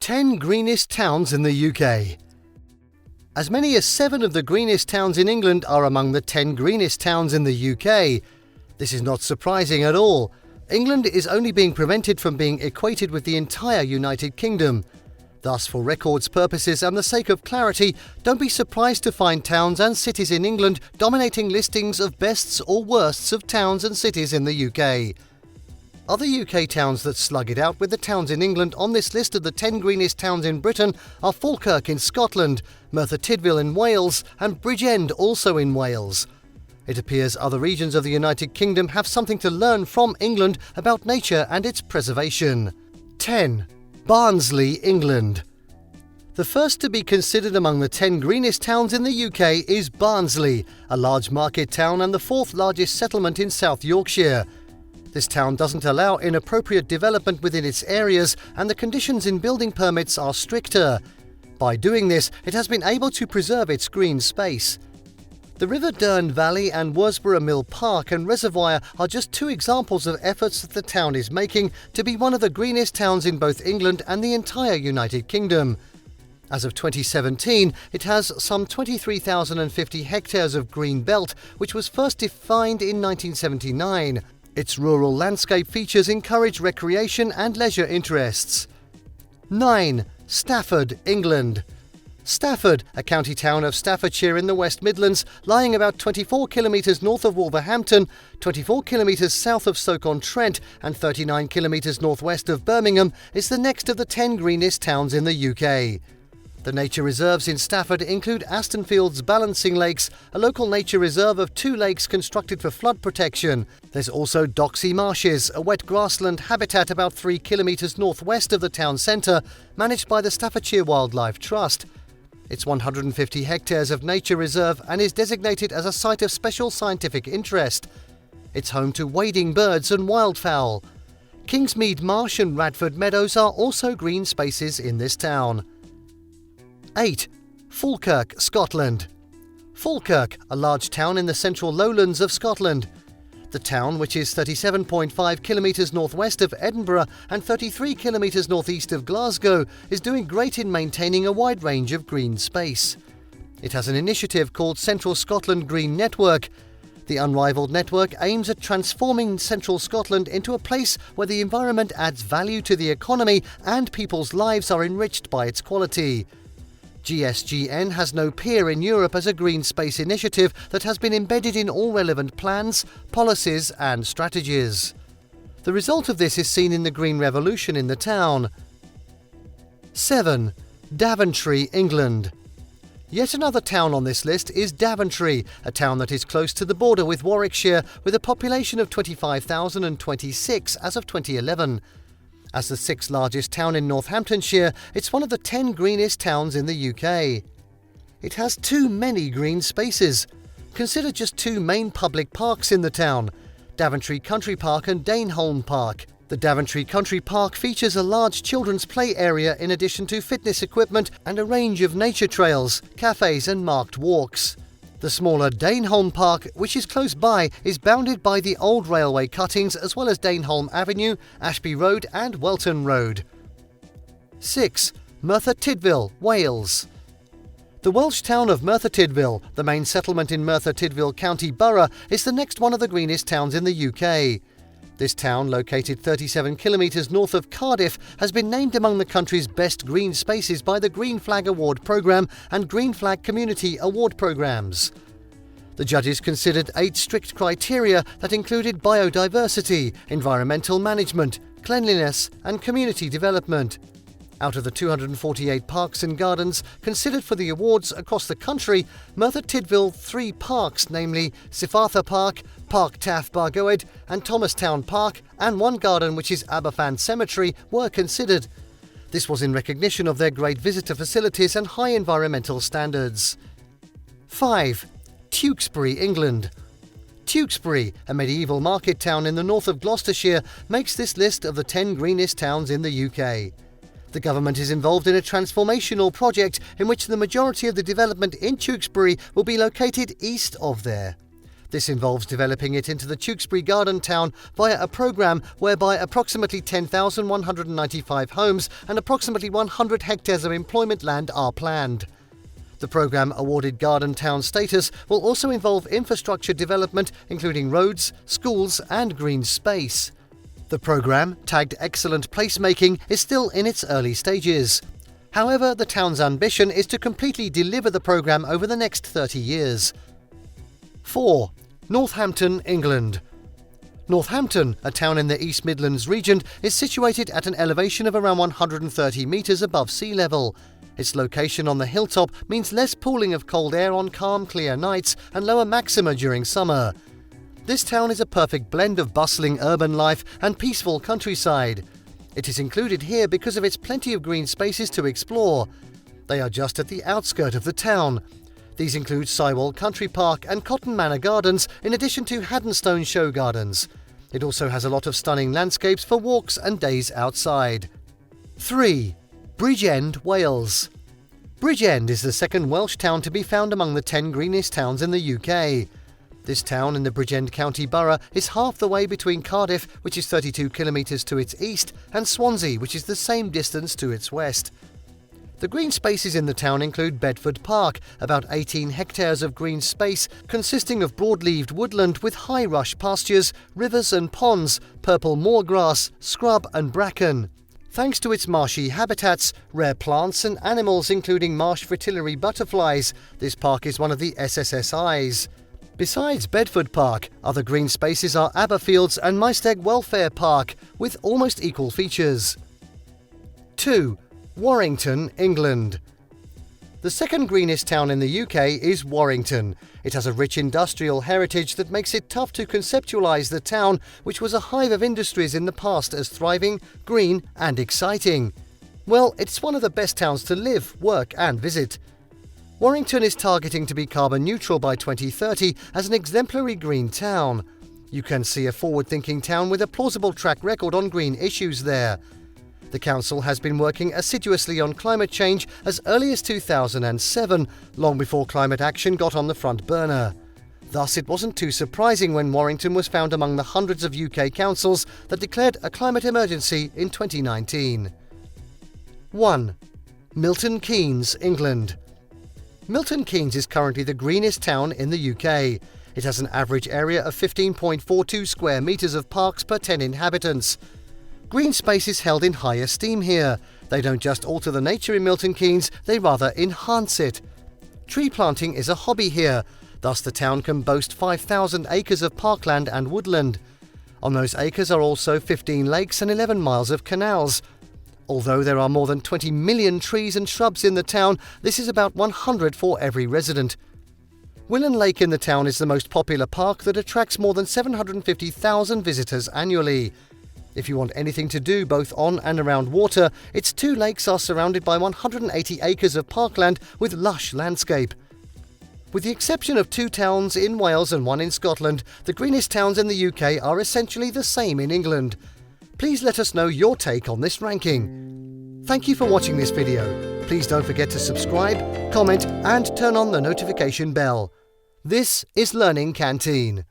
10 greenest towns in the UK. As many as 7 of the greenest towns in England are among the 10 greenest towns in the UK. This is not surprising at all. England is only being prevented from being equated with the entire United Kingdom. Thus, for records purposes and the sake of clarity, don't be surprised to find towns and cities in England dominating listings of bests or worsts of towns and cities in the UK. Other UK towns that slug it out with the towns in England on this list of the 10 greenest towns in Britain are Falkirk in Scotland, Merthyr Tydfil in Wales, and Bridgend also in Wales. It appears other regions of the United Kingdom have something to learn from England about nature and its preservation. 10. Barnsley, England. The first to be considered among the 10 greenest towns in the UK is Barnsley, a large market town and the 4th largest settlement in South Yorkshire. This town doesn't allow inappropriate development within its areas, and the conditions in building permits are stricter. By doing this, it has been able to preserve its green space. The River Dearne Valley and Worsborough Mill Park and Reservoir are just 2 examples of efforts that the town is making to be one of the greenest towns in both England and the entire United Kingdom. As of 2017, it has some 23,050 hectares of green belt, which was first defined in 1979. Its rural landscape features encourage recreation and leisure interests. 9. Stafford, England. Stafford, a county town of Staffordshire in the West Midlands, lying about 24 kilometres north of Wolverhampton, 24 kilometres south of Stoke-on-Trent and 39 kilometres northwest of Birmingham, is the next of the 10 greenest towns in the UK. The nature reserves in Stafford include Astonfield's Balancing Lakes, a local nature reserve of 2 lakes constructed for flood protection. There's also Doxey Marshes, a wet grassland habitat about 3 kilometres northwest of the town centre, managed by the Staffordshire Wildlife Trust. It's 150 hectares of nature reserve and is designated as a site of special scientific interest. It's home to wading birds and wildfowl. Kingsmead Marsh and Radford Meadows are also green spaces in this town. 8. Falkirk, Scotland. Falkirk, a large town in the central lowlands of Scotland. The town, which is 37.5 kilometres northwest of Edinburgh and 33 kilometres northeast of Glasgow, is doing great in maintaining a wide range of green space. It has an initiative called Central Scotland Green Network. The unrivaled network aims at transforming central Scotland into a place where the environment adds value to the economy and people's lives are enriched by its quality. GSGN has no peer in Europe as a green space initiative that has been embedded in all relevant plans, policies and strategies. The result of this is seen in the green revolution in the town. 7. Daventry, England. Yet another town on this list is Daventry, a town that is close to the border with Warwickshire with a population of 25,026 as of 2011. As the 6th largest town in Northamptonshire, it's one of the 10 greenest towns in the UK. It has too many green spaces. Consider just 2 main public parks in the town, Daventry Country Park and Daneholm Park. The Daventry Country Park features a large children's play area in addition to fitness equipment and a range of nature trails, cafes and marked walks. The smaller Daneholm Park, which is close by, is bounded by the old railway cuttings as well as Daneholm Avenue, Ashby Road and Welton Road. 6. Merthyr Tydfil, Wales. The Welsh town of Merthyr Tydfil, the main settlement in Merthyr Tydfil County Borough, is the next one of the greenest towns in the UK. This town, located 37 kilometres north of Cardiff, has been named among the country's best green spaces by the Green Flag Award Programme and Green Flag Community Award Programmes. The judges considered 8 strict criteria that included biodiversity, environmental management, cleanliness and community development. Out of the 248 parks and gardens considered for the awards across the country, Merthyr Tydfil 3 parks, namely Sifartha Park, Park Taff Bargoed and Thomastown Park, and 1 garden which is Aberfan Cemetery, were considered. This was in recognition of their great visitor facilities and high environmental standards. 5. Tewkesbury, England. Tewkesbury, a medieval market town in the north of Gloucestershire, makes this list of the 10 greenest towns in the UK. The government is involved in a transformational project in which the majority of the development in Tewkesbury will be located east of there. This involves developing it into the Tewkesbury garden town via a programme whereby approximately 10,195 homes and approximately 100 hectares of employment land are planned. The programme awarded garden town status will also involve infrastructure development including roads, schools and green space. The programme, tagged Excellent Placemaking, is still in its early stages. However, the town's ambition is to completely deliver the programme over the next 30 years. 4. Northampton, England. Northampton, a town in the East Midlands region, is situated at an elevation of around 130 metres above sea level. Its location on the hilltop means less pooling of cold air on calm, clear nights and lower maxima during summer. This town is a perfect blend of bustling urban life and peaceful countryside. It is included here because of its plenty of green spaces to explore. They are just at the outskirt of the town. These include Sywell Country Park and Cotton Manor Gardens, in addition to Haddonstone Show Gardens. It also has a lot of stunning landscapes for walks and days outside. 3. Bridgend, Wales. Bridgend is the second Welsh town to be found among the 10 greenest towns in the UK. This town in the Bridgend County Borough is half the way between Cardiff, which is 32 kilometres to its east, and Swansea, which is the same distance to its west. The green spaces in the town include Bedford Park, about 18 hectares of green space consisting of broad-leaved woodland with high rush pastures, rivers and ponds, purple moorgrass, scrub and bracken. Thanks to its marshy habitats, rare plants and animals including marsh fritillary butterflies, this park is one of the SSSIs. Besides Bedford Park, other green spaces are Aberfields and Maesteg Welfare Park, with almost equal features. 2. Warrington, England. The second greenest town in the UK is Warrington. It has a rich industrial heritage that makes it tough to conceptualise the town, which was a hive of industries in the past, as thriving, green and exciting. Well, it's one of the best towns to live, work and visit. Warrington is targeting to be carbon neutral by 2030 as an exemplary green town. You can see a forward-thinking town with a plausible track record on green issues there. The council has been working assiduously on climate change as early as 2007, long before climate action got on the front burner. Thus, it wasn't too surprising when Warrington was found among the hundreds of UK councils that declared a climate emergency in 2019. 1. Milton Keynes, England. Milton Keynes is currently the greenest town in the UK. It has an average area of 15.42 square metres of parks per 10 inhabitants. Green space is held in high esteem here. They don't just alter the nature in Milton Keynes, they rather enhance it. Tree planting is a hobby here, thus the town can boast 5,000 acres of parkland and woodland. On those acres are also 15 lakes and 11 miles of canals. Although there are more than 20 million trees and shrubs in the town, this is about 100 for every resident. Willen Lake in the town is the most popular park that attracts more than 750,000 visitors annually. If you want anything to do both on and around water, its 2 lakes are surrounded by 180 acres of parkland with lush landscape. With the exception of 2 towns in Wales and 1 in Scotland, the greenest towns in the UK are essentially the same in England. Please let us know your take on this ranking. Thank you for watching this video. Please don't forget to subscribe, comment and turn on the notification bell. This is Learning Canteen.